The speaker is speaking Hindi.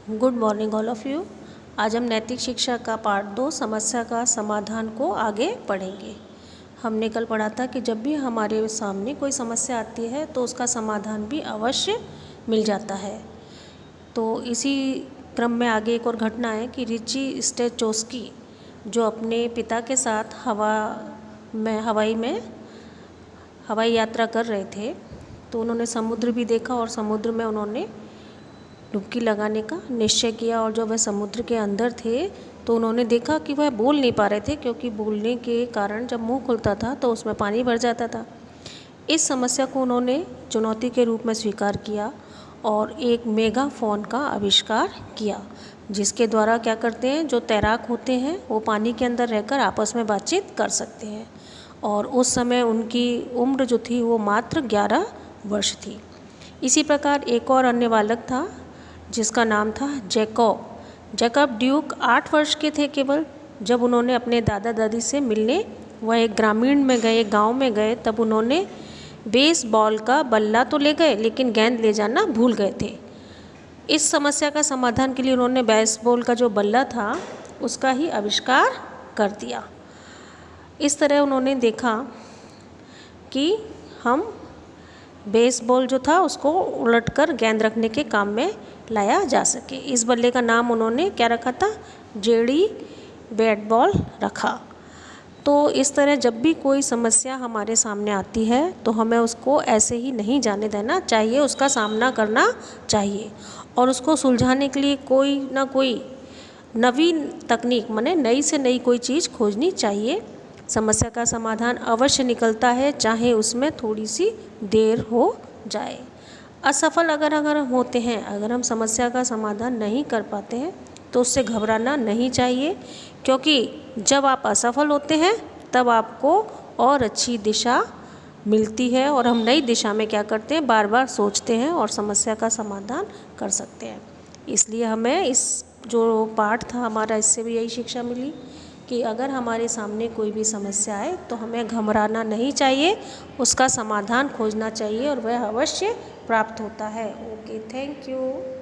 Good morning all of you. आज हम नैतिक शिक्षा का पार्ट 2 समस्या का समाधान को आगे पढ़ेंगे। हमने कल पढ़ा था कि जब भी हमारे सामने कोई समस्या आती है तो उसका समाधान भी अवश्य मिल जाता है। तो इसी क्रम में आगे एक और घटना है कि रिची स्टेचोस्की जो अपने पिता के साथ हवाई यात्रा कर रहे थे, तो उन्होंने समुद्र भी देखा और समुद्र में उन्होंने डुबकी लगाने का निश्चय किया। और जब वह समुद्र के अंदर थे तो उन्होंने देखा कि वह बोल नहीं पा रहे थे, क्योंकि बोलने के कारण जब मुंह खुलता था तो उसमें पानी भर जाता था। इस समस्या को उन्होंने चुनौती के रूप में स्वीकार किया और एक मेगाफोन का आविष्कार किया, जिसके द्वारा क्या करते हैं, जो तैराक होते हैं वो पानी के अंदर रहकर आपस में बातचीत कर सकते हैं। और उस समय उनकी उम्र जो थी वो मात्र 11 वर्ष थी। इसी प्रकार एक और अन्य बालक था जिसका नाम था जैकब ड्यूक 8 वर्ष के थे केवल। जब उन्होंने अपने दादा दादी से मिलने वह एक ग्रामीण में गए, गांव में गए, तब उन्होंने बेसबॉल का बल्ला तो ले गए लेकिन गेंद ले जाना भूल गए थे। इस समस्या का समाधान के लिए उन्होंने बेसबॉल का जो बल्ला था उसका ही आविष्कार कर दिया। इस तरह उन्होंने देखा कि हम बेसबॉल जो था उसको उलटकर गेंद रखने के काम में लाया जा सके। इस बल्ले का नाम उन्होंने क्या रखा था, जेडी बैट बॉल रखा। तो इस तरह जब भी कोई समस्या हमारे सामने आती है तो हमें उसको ऐसे ही नहीं जाने देना चाहिए, उसका सामना करना चाहिए और उसको सुलझाने के लिए कोई ना कोई नवीन तकनीक माने नई से नई कोई चीज़ खोजनी चाहिए। समस्या का समाधान अवश्य निकलता है, चाहे उसमें थोड़ी सी देर हो जाए। असफल अगर हम होते हैं, अगर हम समस्या का समाधान नहीं कर पाते हैं तो उससे घबराना नहीं चाहिए, क्योंकि जब आप असफल होते हैं तब आपको और अच्छी दिशा मिलती है और हम नई दिशा में क्या करते हैं, बार बार सोचते हैं और समस्या का समाधान कर सकते हैं। इसलिए हमें इस जो पाठ था हमारा, इससे भी यही शिक्षा मिली कि अगर हमारे सामने कोई भी समस्या आए तो हमें घबराना नहीं चाहिए, उसका समाधान खोजना चाहिए और वह अवश्य प्राप्त होता है। Okay, thank you.